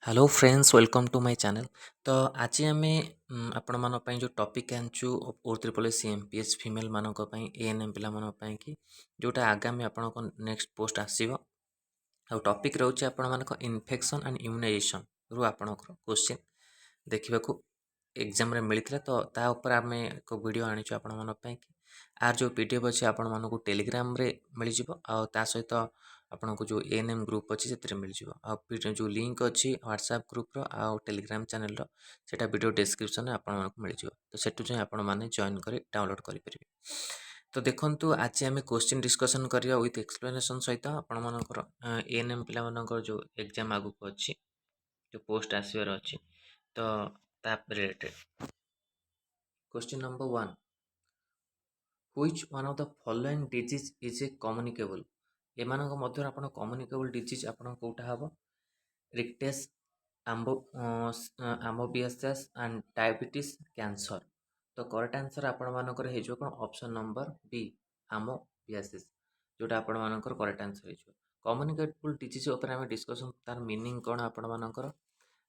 Hello friends welcome to my channel. तो आज आम आपण मान जो टॉपिक आनचु O triple S MPS female मानक एएनएम पिला मानक पई कि जोटा आगामी आपण नेक्स्ट पोस्ट आसीबो आ टॉपिक रहउछि आपण मानक इन्फेक्शन एंड इम्यूनाइजेशन रु आपण क्वेश्चन देखिबाकू एग्जाम रे मिलथिला। तो ता ऊपर आमे एक वीडियो आनिछु आपण मानक पई कि आर जो पीडीएफ अछि आपण मानकू टेलीग्राम रे मिल जिवो आ ता सहित आपको जो एएनएम ग्रुप अच्छी से मिल जाव जो लिंक अच्छी व्हाट्सएप ग्रुप रो आ टेलीग्राम चैनल रो सेटा वीडियो डिस्क्रिप्शन में आपको मिल जाव। तो सेटू जाए आपण मैंने जॉइन कर डाउनलोड करेंगे। तो देखो आज आम क्वेश्चन डिस्कसन करिया विथ एक्सप्लेनेशन सहित आपण मानकर एएनएम पिला मानकर जो एग्जाम आगु को अच्छी जो पोस्ट आसबार अच्छी तो related question number 1 which one of the following disease is a communicable एମାନଙ୍କ ମଧ୍ୟରୁ ଆପଣ କମ୍ୟୁନିକେବଲ୍ ଡିଜିଜ୍ ଆପଣ କେଉଁଟା ହେବ rickets amoebiasis and diabetes cancer. ତ କରେକ୍ଟ ଆନ୍ସର ଆପଣମାନଙ୍କର ହେଇଯିବ କ'ଣ ଅପସନ୍ ନମ୍ବର ବି ଆମୋବିଆସିସ୍ ଯେଉଁଟା ଆପଣମାନଙ୍କର କରେକ୍ଟ ଆନ୍ସର ହେଇଯିବ। କମ୍ୟୁନିକେବଲ୍ ଡିଜିଜ୍ ଉପରେ ଆମେ ଡିସ୍କସନ୍ ତାର ମିନିଂ କ'ଣ ଆପଣମାନଙ୍କର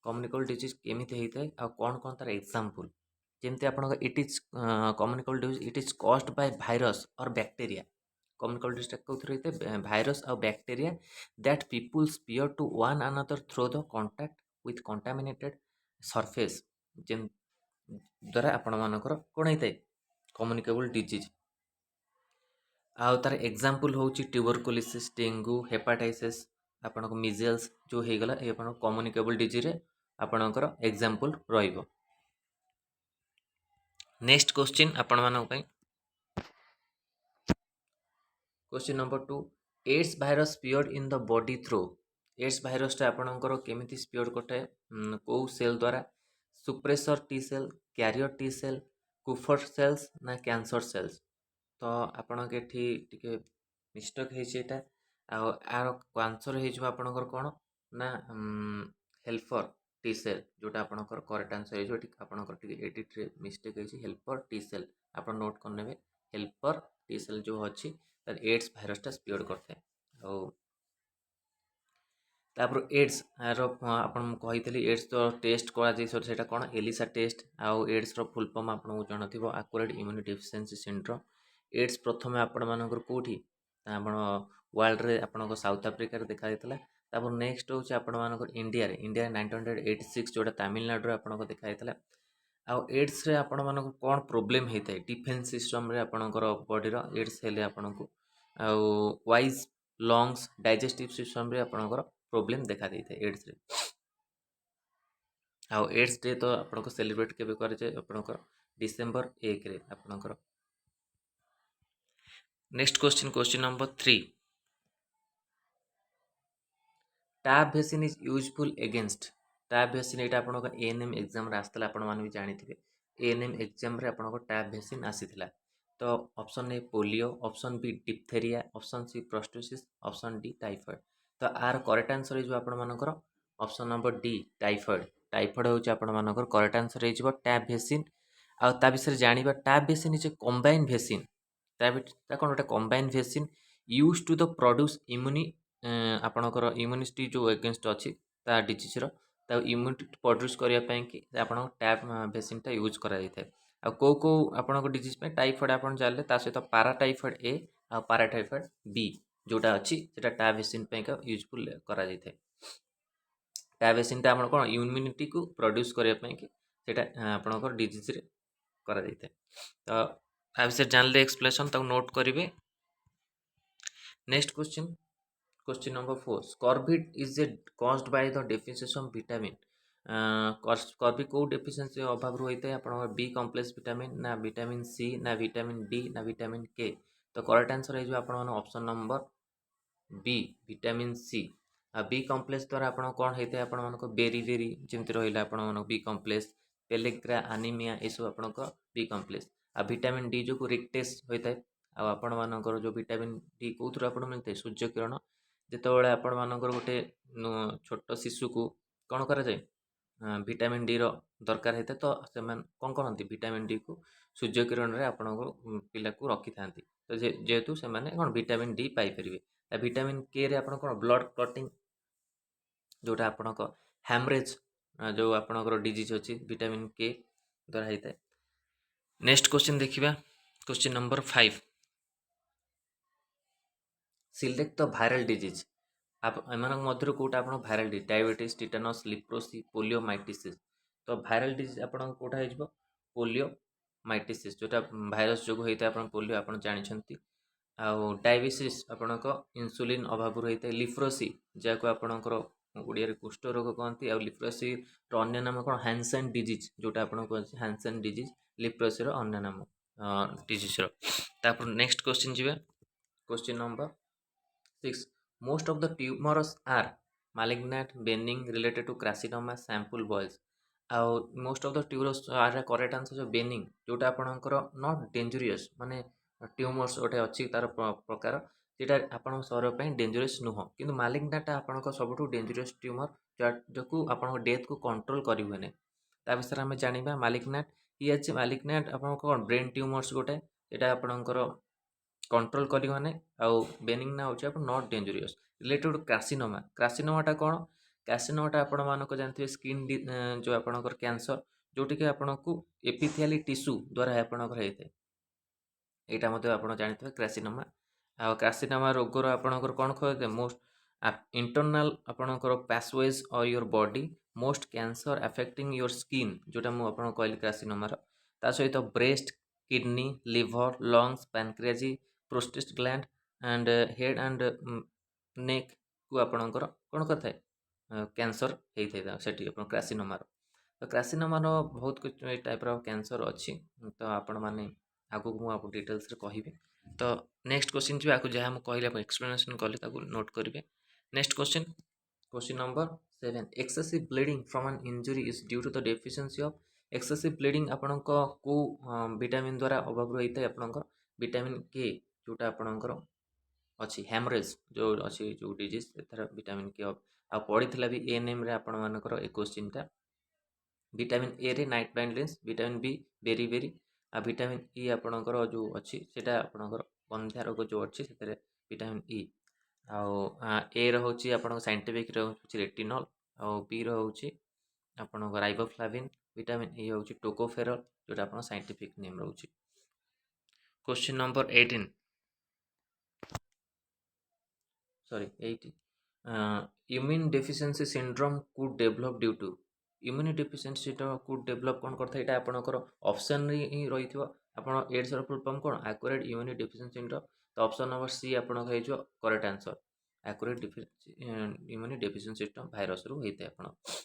କମ୍ୟୁନିକେବଲ୍ ଡିଜିଜ୍ କେମିତି ହେଇଥାଏ ଆଉ କ'ଣ କ'ଣ ତାର ଏକ୍ଜାମ୍ପଲ୍ ଯେମିତି ଆପଣଙ୍କ it is communicable disease it is caused by virus or bacteria. Communicable disease कौन होते भाइरस और bacteria that people spread to one another through the contact with contaminated surface जेन द्वारा आपण मानकर कौन होता है कम्युनिकेबल डिजीज। आउ तार एग्जांपल होची ट्यूबरकुलोसिस डेंगू हेपाटाइटिस आपण को मिजेल्स जो हे गला ए आपण कम्युनिकेबल डिजीज रे आपणकर एग्जांपल रहइबो। नेक्स्ट क्वेश्चन आपण मानक पई question number 2 AIDS virus spread in the body through AIDS virus टा आपणकर केमिति स्पीयर्ड करते को सेल द्वारा suppressor T cell carrier T cell Kupffer cells ना कैंसर सेल्स। तो आपण के टिके मिस्टेक है एटा आर आंसर हे जो आपणकर कोन ना हेल्पर टी सेल जोटा आपणकर करेक्ट आंसर हे जो आपणकर टिके एडिट रे मिस्टेक है हेल्पर टी सेल आपण नोट कर नेबे हेल्पर टी सेल जो अछि एड्स भाइरसटा स्पीड करते तापर एड्स आर आपन कही एड्स तो टेस्ट करा कौन एलिसा टेस्ट आउ एड्स रो फुल फॉर्म आपको जानथिबो accurate immuno deficiency syndrome. AIDS प्रथम आपण मानकर कोठी आपण वर्ल्ड रे आपण साउथ अफ्रिका रे देखा जायतला तापर नेक्स्ट होची आपण मानकर इंडिया रे 1986 जोटा तमिलनाडु रे आपण देखा जायतला। आउ एड्स रे आपण मानक कोन प्रॉब्लम हेतै डिफेंस सिस्टम रे आपणकर बॉडी रो एड्स हेले आपणको आउ वाइज लंग्स डाइजेस्टिव सिस्टम रे आपणकर प्रॉब्लम देखा देइथे एड्स रे। आउ एड्स डे तो आपणको सेलिब्रेट केबे करे जे आपणकर डिसेंबर 1 रे आपणकर। Next question number 3 tab vaccine is useful against tab vaccine Etah आपणको ANM exam रे आस्तला आपण मान भी जानिथिबे एएनएम एग्जाम रे आपणको टैब वैक्सीन आसीथिला। तो option A polio option B diphtheria option C pertussis option D typhoid. तो आर करेक्ट आंसर हे जो आपण मानकर option number D typhoid typhoid होची आपण मानकर करेक्ट आंसर हे जो टैब वैक्सीन। आ ता विषय जानिबा TAB vaccine is a combine vaccine ता कोन ओटा combine vaccine use to the produce इम्यूनि आपणकर इम्यूनिटी जो एगेंस्ट अच्छी ता डिजीज रो ता इम्यूनिटी प्रोड्यूस करिया पई कि आपण टैब वैक्सीन ता यूज करा जाय आ को आपणको डिजीज पे टाइफॉइड आपण जानले ता सहित पाराटाइफॉइड ए आ पाराटाइफॉइड बी जोटा अच्छी सेटा टैब वैक्सीन पे का यूजफुल करा जाय थे। टैब वैक्सीन ता आपण कोन इम्यूनिटी को प्रोड्यूस करिया पई कि सेटा आपणको डिजीज रे करा जाय थे। तो आ विषय जानले एक्सप्लेनेशन ता नोट करिवे। Next question number 4 scurvy is a caused by the deficiency of vitamin scurvy को डेफिशिएंसी अभाव होता है आपन बी कॉम्प्लेक्स विटामिन ना विटामिन सी ना विटामिन डी ना विटामिन के। तो करेक्ट आंसर है जो आपन option number B vitamin C आ बी कॉम्प्लेक्स द्वारा आपन कोन होता है आपन मानको बेरी जेमति रहिला आपन मानको बी कॉम्प्लेक्स पेलेग्रा एनीमिया ए सब आपन को बी कॉम्प्लेक्स आ विटामिन डी जो रिक्टेस होता है आ आपण मानकर जो विटामिन डी कोथुर आपण मिलते सूर्य किरण जेतेबेले आपण मानकर गोटे छोट शिशु को कौन करा जाए विटामिन डी रो दरकार होता तो से कौन करती विटामिन डी को सूर्य किरण रे आपण पिला को रखी था। तो जेहेतु से कौन विटामिन डी पाई परिवे विटामिन के रे आपण कौन ब्लड क्लॉटिंग जोटा आपण हैमरेज जो आपणकर डिजीज अच्छी विटामिन के द्वारा होता है। नेक्स्ट क्वेश्चन देखिबा question number 5 select the viral disease आप एମାନଙ୍କ ମଧ୍ୟରୁ କୋଉଟା ଆପଣ viral disease diabetes tetanus leprosy polio myositis ତ ଭାଇରାଲ ଡିଜିଜ ଆପଣଙ୍କ କୋଉଟା ହେଇଯିବ ପୋଲିଓ ମାଇଟିସିସ୍ ଯୋଉଟା ଭାଇରସ ଯୋଗୁଁ ହେଇଥାଏ ଆପଣ ପୋଲିଓ ଆପଣ ଜାଣିଛନ୍ତି ଆଉ ଡାଇବେସିସ୍ ଆପଣଙ୍କ ଇନ୍ସୁଲିନ୍ ଅଭାବରୁ ହେଇଥାଏ ଲିପ୍ରୋସି ଯାହାକୁ ଆପଣଙ୍କର ଓଡ଼ିଆରେ କୁଷ୍ଠ ରୋଗ କହନ୍ତି ଆଉ ଲିପ୍ରୋସିର ଅନ୍ୟ ନାମ କ'ଣ ହ୍ୟାନସେନ୍ ଡିଜିଜ୍ ଯୋଉଟା ଆପଣଙ୍କୁ କୁହାଯାଉଛି ହ୍ୟାନସେନ୍ ଡିଜିଜ୍ ଲିପ୍ରୋସିର ଅନ୍ୟ ନାମ ଡିଜିଜ୍ର ତାପରେ ନେକ୍ସଟ କ୍ୱେଶ୍ଚିନ୍ ଯିବା question number 6 most of the tumors are malignant benign related to carcinoma sample boils ଆଉ most of the tumors are correct answer जो benign जोटा आपणकर not dangerous माने ଟ୍ୟୁମର୍ସ ଗୋଟେ ଅଛି ତାର ପ୍ରକାର ସେଟା ଆପଣଙ୍କ ଶରୀର ପାଇଁ ଡେଞ୍ଜରିୟସ୍ ନୁହଁ କିନ୍ତୁ ମାଲିଗ୍ନାଟା ଆପଣଙ୍କ ସବୁଠୁ ଡେଞ୍ଜରିୟସ୍ ଟ୍ୟୁମର ଯାକୁ ଆପଣଙ୍କ ଡେଥକୁ କଣ୍ଟ୍ରୋଲ କରିହୁଏନି ତା ବିଷୟରେ ଆମେ ଜାଣିବା ମାଲିଗ୍ନାଟ ଇଏ ଅଛି ମାଲିଗ୍ନାଟ ଆପଣଙ୍କ କ'ଣ ବ୍ରେନ୍ ଟ୍ୟୁମର୍ସ ଗୋଟେ ଏଇଟା ଆପଣଙ୍କର कंट्रोल करें आउ बेनिंग ना होची अपन नॉट डेंजरियस रिलेटेड कार्सिनोमा कार्सिनोमाटा कौन कार्सिनोमाटा आपण मानक जानते स्किन जो आपणकर कैंसर जोटि कि आपन को एपिथियली टिश्यू द्वारा आपणकर होता है यहाँ आप जानते हैं कार्सिनोमा आ कार्सिनोमा रोगर आपणकर कौन कहते मोस्ट इंटरनल आपणकर पासवेज और your body most cancer affecting your skin जोटा मुझे आपको कहली कार्सिनोमार ता सहित breast kidney liver lungs pancreas prostate gland and head and neck को आपणकर कौन करता है कैंसर होता है सेठी कार्सिनोमार तो कार्सिनोमार बहुत कुछ टाइप कैंसर अच्छी तो आपण मैंने आगू मुझे डिटेल्स कहि तो नेक्स्ट क्वेश्चन जी आपको जहाँ मुझे कहली एक्सप्लेनेशन कली नोट करेंगे next question question number 7 excessive bleeding from an injury is due to the deficiency of excessive bleeding आपणक को विटामिन द्वारा अभाव रही है आपणकर विटामिन के जोटा आपणकर अच्छी हेमरेज जो अच्छी जो डिजीज एथर विटामिन के आ पढ़ी भी एएनएम रे आपण मानकर ए क्वेश्चनटा विटामिन ए रे night blindness vitamin B beriberi आ विटामिन ई आपणकर जो अच्छी सेटा आपणकर बंध्या रोग जो अच्छी से विटामिन ई आउ ए रोचे आप साइंटिफिक रोचे रेटिनल आउ बी रोचे आपण राइबोफ्लाविन विटामिन ई हूँ टोकोफेरल जोटा आप साइंटिफिक नेम रोचे question number 18 sorry 80 immune deficiency syndrome could develop due to immune deficiency could develop कौन करता है आपणकर ऑप्शन ही रही आप एड्स फुल फॉर्म कौन एक्यूरेट इम्यून डेफिशिएंसी सिंड्रोम तो ऑप्शन नंबर सी आपन correct answer accurate immune deficiency system virus रु होता है आप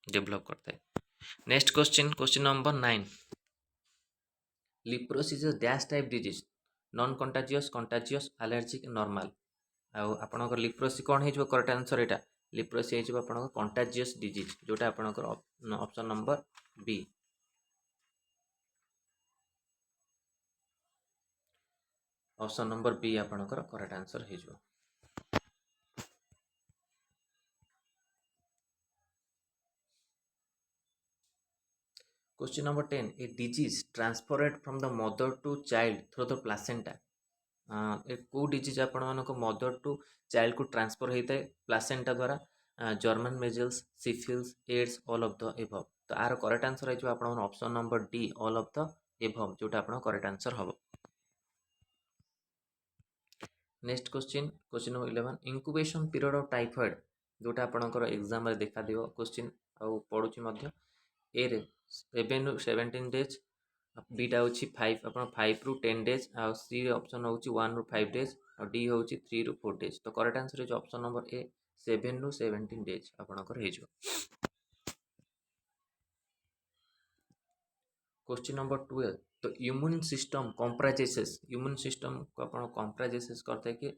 डेवलप करता है next question number 9 leprosy dash type disease non contagious allergic normal आउ आपनकर लिप्रोसी कौन हो करेक्ट आंसर यहाँ लिप्रोसी हो आप कंटाजियस डिजीज जोटा आपनकर option number B option number B आपनकर करेक्ट आंसर हो question number 10 a disease transferred from the mother to child through the placenta को डिजीज आपण मानक मदर टू चाइल्ड को ट्रांसफर होता है प्लासेंटा द्वारा German measles syphilis AIDS all of the above तो आर करेक्ट आंसर हो आप option number D all of the above जोटा आप करेक्ट आंसर हम next question number 11 incubation period of typhoid जोटा आपंकर एग्जाम देखा दिव क्वेश्चन आउ पढ़ुची ए रे 7 ରୁ 17 डेज बीटा हूँ 5 आप 5 ରୁ 10 डेज आ सी ऑप्शन हूँ 1 ରୁ 5 डेज और डी हूँ 3 ରୁ 4 डेज तो करेक्ट आंसर हो ऑप्शन नंबर ए 7 ରୁ 17 डेज आपंकर हो क्वेश्चन नंबर 12 तो immune system comprises immune system को आप कंप्राइजेस करते हैं कि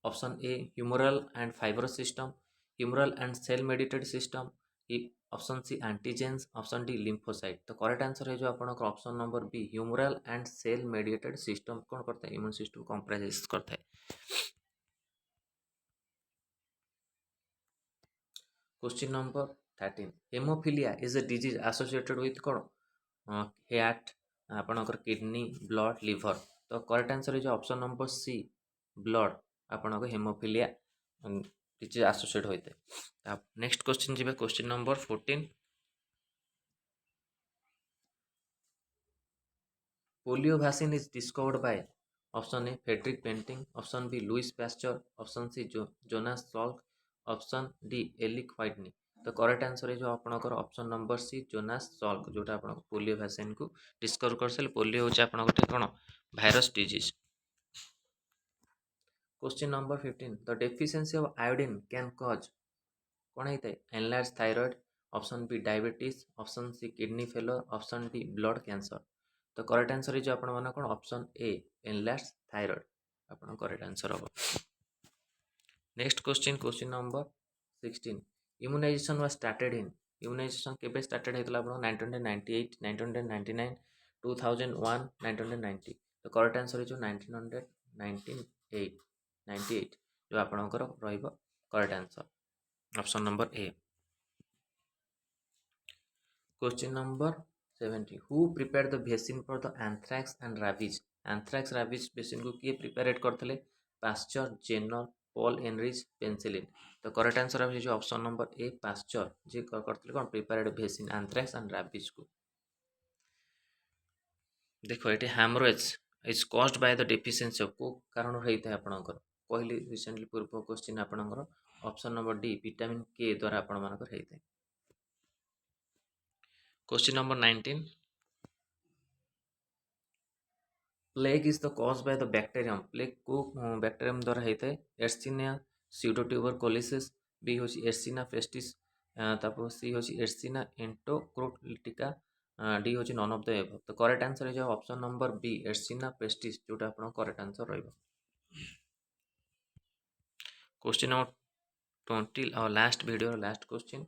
option A humoral and fibrous system humoral and cell mediated system option C antigens option D lymphocyte तो करेक्ट आंसर है आपंकर option number B humoral and cell mediated system कौन करता है इम्यून सिस्टम कंप्राइजेस करता है question number 13 haemophilia is a disease associated with कौन heart आपणकर किडनी ब्लड लिवर तो करेक्ट आंसर है ऑप्शन नंबर सी ब्लड आपणक हेमोफिलिया डिजीज एसोसिएट होते हैं। नेक्स्ट क्वेश्चन जी, question number 14। Polio vaccine is discovered by option A Frederick Banting, option B Louis Pasteur, option C Jonas Salk, option D Eli Whitney. तो correct answer है जो आपनकर option number C Jonas Salk, जोटा आपन polio vaccine को discover करसे। Polio होचे आपन गोटे कोन virus disease. Question number 15, the deficiency of iodine can cause कौन होता है? Enlarge thyroid, option B diabetes, option C kidney failure, option D blood cancer. तो करेक्ट आंसर है जो आपण माने कोन ऑप्शन ए एनलार्ज थायराइड आपण करेक्ट आंसर हो। Next question, question number 16, immunization was started in, immunization केबे स्टार्टेड हेतला आपण 1998, 1999, 2001, 1990। तो करेक्ट आंसर है जो 1998 जो आपणकर रहिबो correct answer option number A. Question number 70, who prepare the vaccine for the anthrax and rabies. Anthrax rabies vaccine को किए प्रिपेयर करथिले? Pasteur, Jenner, Paul Ehrlich, penicillin. तो करेक्ट आंसर है जो ऑप्शन नंबर ए पास्चर जे करथिले कोन prepared vaccine anthrax and rabies को। देखो ये haemorrhage is caused by the deficiency of को कारण होता है आपणकर कहली रिसेंटली पूर्व क्वेश्चन आपणकर ऑप्शन नंबर डी विटामिन के द्वारा आपण मानकर होता है। Question number 19, plague is the cause by the bacterium. Plague को बैक्टेरियम द्वारा होता है? एर्सिनिया स्यूडोट्यूबरकुलोसिस, बी होची एर्सिना पेस्टिस, तापर सी होची एर्सिना एंटोक्रोटिका, डी होची नॉन ऑफ द एबव। तो करेक्ट आंसर है जो option number B Yersinia pestis जोटा आपण करेक्ट आंसर रहइबो। क्वेश्चन नंबर 20 और last video last question,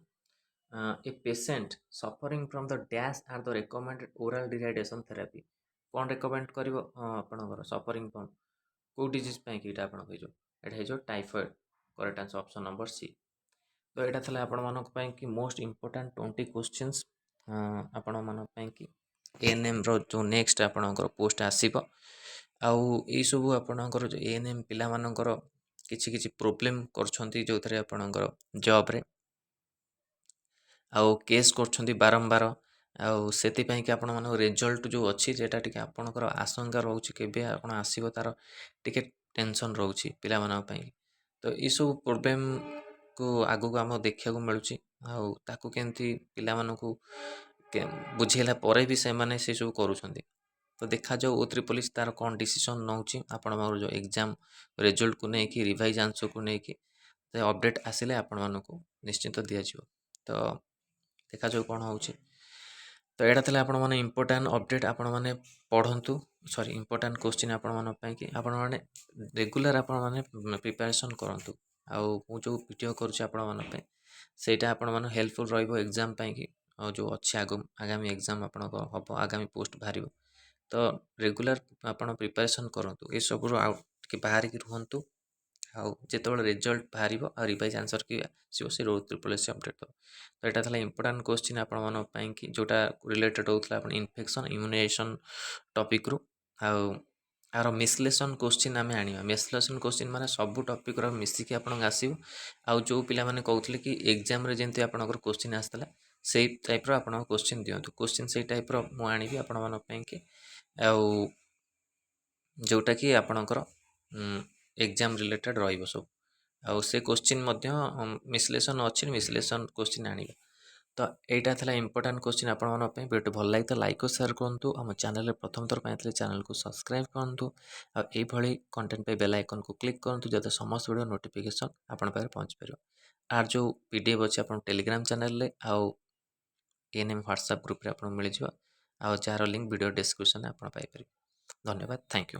a patient suffering from the dash are the recommended oral dehydration therapy. कौन recommend करिवो आपणकर सफरिंग फ्रॉम को डिजीज पे कि आपण कहिजो एटा हे जो typhoid. Correct answer option number C. तो यहाँ था आपण कि मोस्ट इम्पोर्टाट 20 क्वेश्चंस आपण मन कि एएनएम रो जो नेक्स्ट आपणकर पोस्ट आसीबो। आउ यही सब आपणकर जो एएनएम पिला मानकर किछि किछि प्रोब्लेम करछंती जो थरे आपणकर जॉब रे आउ केस करछंती बारंबार। आउ सेति पई कि आपण मन रिजल्ट जो अछि जेटा टिके आपणकर आशंका रहउछि केबे आपण आसीबो तार टिके टेंशन रहउछि पिला मानक पई। तो ई सब प्रोब्लेम को आगु को आम देखा मिलूँ आउ ताकू केमती पिला मानकू बुझेला परे भी से माने से सब करूछंती। तो देखा जाऊ O3 तार कौन डिसीजन नौची आपण मार जो एग्जाम रिजल्ट को लेकिन रिवाइज आंसर को लेकिन अपडेट आसिले आपण मानकू निश्चिंत दिया जिवो। तो देखा जाऊ कौन होउची। तो यहाँ था आपण मैंने इम्पोर्टाट अपडेट आपण मैंने पढ़ंतु, सॉरी इम्पोर्टाट क्वेश्चन आपण मन कि आपण मैंने रेगुलर आपण मैंने प्रिपरेशन करंतु। आउ मु जो वीडियो करुच्ची आपण मन पे सेटा आपण मन हेल्पफुल रहिबो एग्जाम पई कि जो अच्छे आगामी एग्जाम आपण हम आगामी पोस्ट बाहर। तो रेगुलर आपण प्रिपरेशन करंतु ए सब आउ के बाहर की रुहंतु। आउ जितेबाला रिजल्ट बाहर आ रिवाइज आंसर कि आसो से O3 अपडेट दो। तो यहाँ था इंपोर्टाट क्वेश्चन आपण कि जोटा रिलेटेड होता है इन्फेक्शन इम्यूनाइजेशन टॉपिक रु। आर मिसलेसन क्वेश्चन आम आने मिसलेसन क्वेश्चन माने सब टॉपिक रो मिसिकी आपन आसीबो। आउ जो पिला माने कहउतले कि एग्जाम रे जेंति आपनकर क्वेश्चन आस्तला सेही टाइप रो आपन क्वेश्चन दियंतु। क्वेश्चन सेही टाइप रो मु आनिबी आपन मन पई कि आउ जोटा कि आपनकर एग्जाम रिलेटेड रहिबो सब। आउ से क्वेश्चन मध्य मिसलेसन अछि मिसलेसन क्वेश्चन आनिबो। तो यहाँ था इंपोर्टाट क्वेश्चन आपण वीडियो भल लगे तो लाइक और शेयर करूँ। आम चैनल प्रथम थर पाई चैनल को सब्सक्राइब करूँ। आउ कंटेंट पे बेल आइकन को क्लिक करूँ जब समस्त वीडियो नोटिफिकेशन आपण पाखे पहुँच पार। आर जो पीडीएफ अच्छे आप टेलीग्राम चैनल आउ एएनएम व्हाट्सएप ग्रुप रे मिल जाओ। आउ जार लिंक वीडियो डिस्क्रिप्शन आप पाइपर। धन्यवाद, थैंक यू।